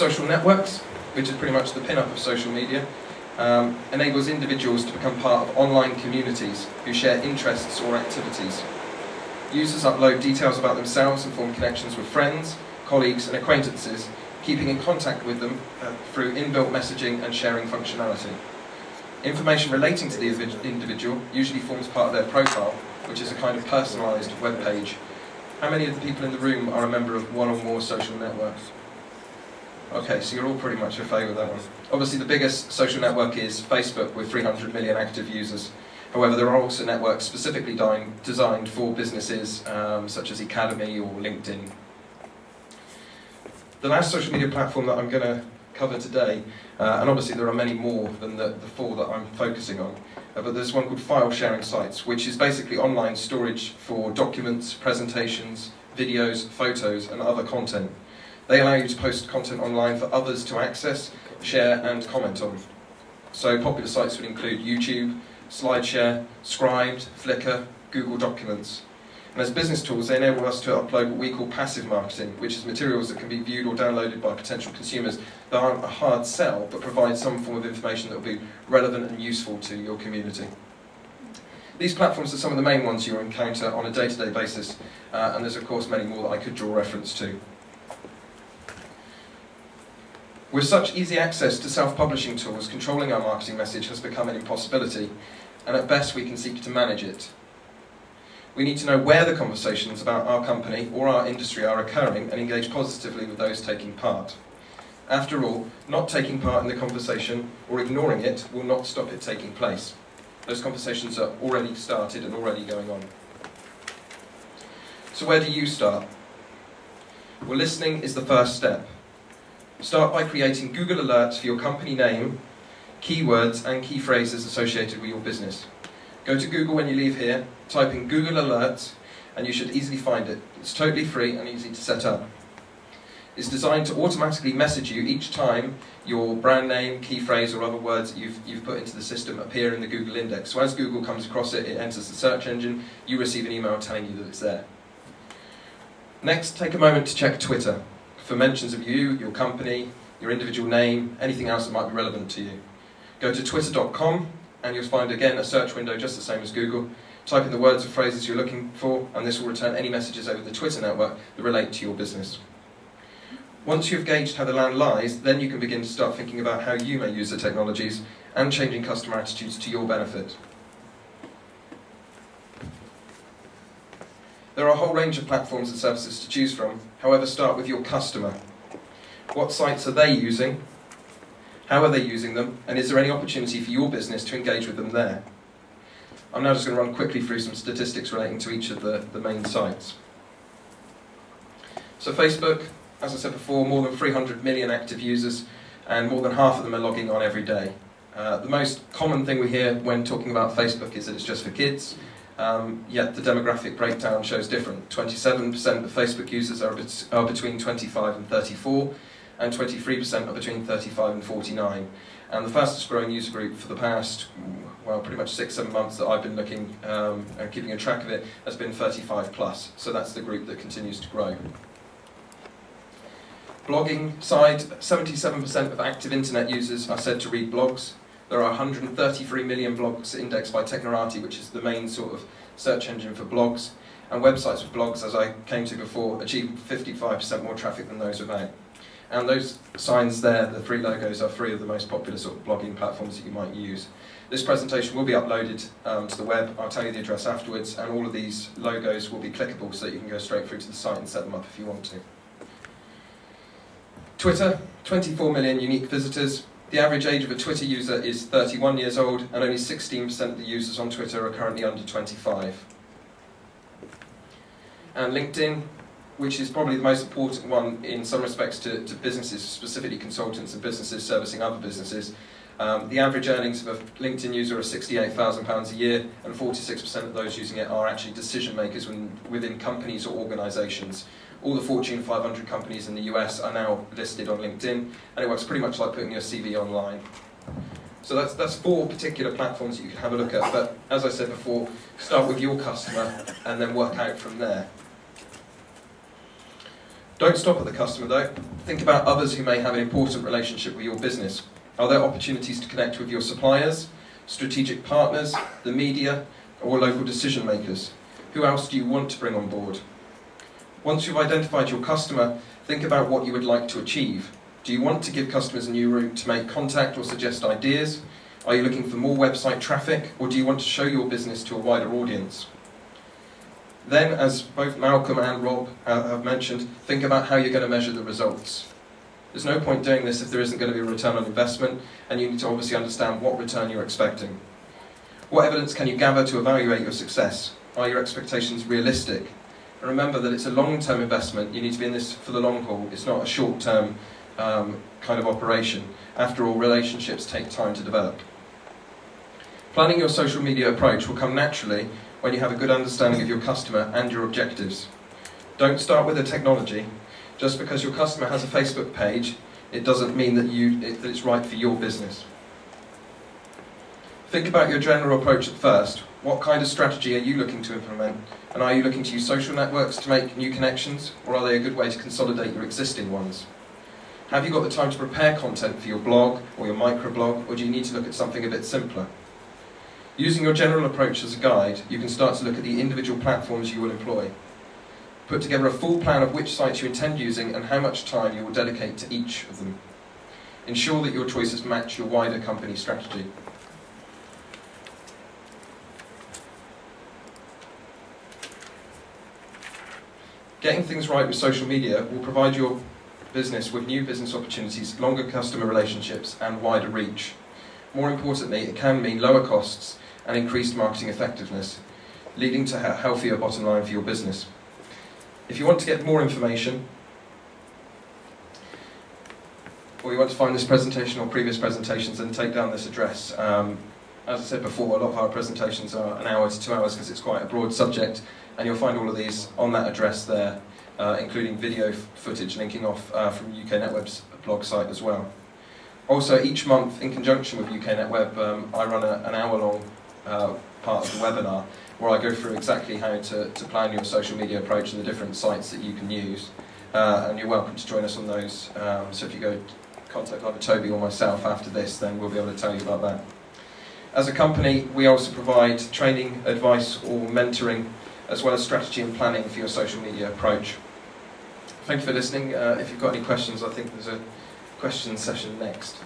Social networks, which is pretty much the pin-up of social media, enables individuals to become part of online communities who share interests or activities. Users upload details about themselves and form connections with friends, colleagues and acquaintances, keeping in contact with them through inbuilt messaging and sharing functionality. Information relating to the individual usually forms part of their profile, which is a kind of personalised web page. How many of the people in the room are a member of one or more social networks? Okay, so you're all pretty much okay with that one. Obviously the biggest social network is Facebook with 300 million active users. However, there are also networks specifically designed for businesses such as Academy or LinkedIn. The last social media platform that I'm going to cover today, and obviously there are many more than the four that I'm focusing on, but there's one called File Sharing Sites, which is basically online storage for documents, presentations, videos, photos and other content. They allow you to post content online for others to access, share and comment on. So popular sites would include YouTube, SlideShare, Scribd, Flickr, Google Documents. And as business tools, they enable us to upload what we call passive marketing, which is materials that can be viewed or downloaded by potential consumers that aren't a hard sell, but provide some form of information that will be relevant and useful to your community. These platforms are some of the main ones you'll encounter on a day-to-day basis, and there's of course many more that I could draw reference to. With such easy access to self-publishing tools, controlling our marketing message has become an impossibility, and at best we can seek to manage it. We need to know where the conversations about our company or our industry are occurring and engage positively with those taking part. After all, not taking part in the conversation or ignoring it will not stop it taking place. Those conversations are already started and already going on. So where do you start? Well, listening is the first step. Start by creating Google Alerts for your company name, keywords and key phrases associated with your business. Go to Google when you leave here, type in Google Alerts, and you should easily find it. It's totally free and easy to set up. It's designed to automatically message you each time your brand name, key phrase or other words that you've put into the system appear in the Google index. So as Google comes across it, it enters the search engine, you receive an email telling you that it's there. Next, take a moment to check Twitter for mentions of you, your company, your individual name, anything else that might be relevant to you. Go to twitter.com and you'll find again a search window just the same as Google. Type in the words or phrases you're looking for and this will return any messages over the Twitter network that relate to your business. Once you've gauged how the land lies, then you can begin to start thinking about how you may use the technologies and changing customer attitudes to your benefit. There are a whole range of platforms and services to choose from. However, start with your customer. What sites are they using? How are they using them? And is there any opportunity for your business to engage with them there? I'm now just going to run quickly through some statistics relating to each of the main sites. So Facebook, as I said before, more than 300 million active users, and more than half of them are logging on every day. The most common thing we hear when talking about Facebook is that it's just for kids. Yet the demographic breakdown shows different. 27% of Facebook users are between 25 and 34, and 23% are between 35 and 49. And the fastest growing user group for the past, well, pretty much 6-7 months that I've been looking and keeping a track of it, has been 35 plus. So that's the group that continues to grow. Blogging side, 77% of active internet users are said to read blogs. There are 133 million blogs indexed by Technorati, which is the main sort of search engine for blogs. And websites with blogs, as I came to before, achieve 55% more traffic than those without. And those signs there, the three logos, are three of the most popular sort of blogging platforms that you might use. This presentation will be uploaded to the web. I'll tell you the address afterwards, and all of these logos will be clickable so that you can go straight through to the site and set them up if you want to. Twitter, 24 million unique visitors. The average age of a Twitter user is 31 years old, and only 16% of the users on Twitter are currently under 25. And LinkedIn, which is probably the most important one in some respects to businesses, specifically consultants and businesses servicing other businesses. The average earnings of a LinkedIn user are £68,000 a year, and 46% of those using it are actually decision makers within companies or organisations. All the Fortune 500 companies in the US are now listed on LinkedIn, and it works pretty much like putting your CV online. So that's four particular platforms that you can have a look at, but as I said before, start with your customer and then work out from there. Don't stop at the customer though. Think about others who may have an important relationship with your business. Are there opportunities to connect with your suppliers, strategic partners, the media, or local decision makers? Who else do you want to bring on board? Once you've identified your customer, think about what you would like to achieve. Do you want to give customers a new route to make contact or suggest ideas? Are you looking for more website traffic, or do you want to show your business to a wider audience? Then, as both Malcolm and Rob have mentioned, think about how you're going to measure the results. There's no point doing this if there isn't going to be a return on investment, and you need to obviously understand what return you're expecting. What evidence can you gather to evaluate your success? Are your expectations realistic? And remember that it's a long-term investment. You need to be in this for the long haul. It's not a short-term kind of operation. After all, relationships take time to develop. Planning your social media approach will come naturally when you have a good understanding of your customer and your objectives. Don't start with the technology. Just because your customer has a Facebook page, it doesn't mean that it's right for your business. Think about your general approach at first. What kind of strategy are you looking to implement? And are you looking to use social networks to make new connections, or are they a good way to consolidate your existing ones? Have you got the time to prepare content for your blog or your microblog, or do you need to look at something a bit simpler? Using your general approach as a guide, you can start to look at the individual platforms you will employ. Put together a full plan of which sites you intend using and how much time you will dedicate to each of them. Ensure that your choices match your wider company strategy. Getting things right with social media will provide your business with new business opportunities, longer customer relationships, and wider reach. More importantly, it can mean lower costs and increased marketing effectiveness, leading to a healthier bottom line for your business. If you want to get more information, or you want to find this presentation or previous presentations, then take down this address. As I said before, a lot of our presentations are an hour to 2 hours because it's quite a broad subject, and you'll find all of these on that address there, including video footage linking off from UK NetWeb's blog site as well. Also, each month, in conjunction with UK NetWeb, I run an hour-long part of the webinar where I go through exactly how to plan your social media approach and the different sites that you can use. And you're welcome to join us on those. So if you go contact either Toby or myself after this, then we'll be able to tell you about that. As a company, we also provide training, advice or mentoring, as well as strategy and planning for your social media approach. Thank you for listening. If you've got any questions, I think there's a question session next.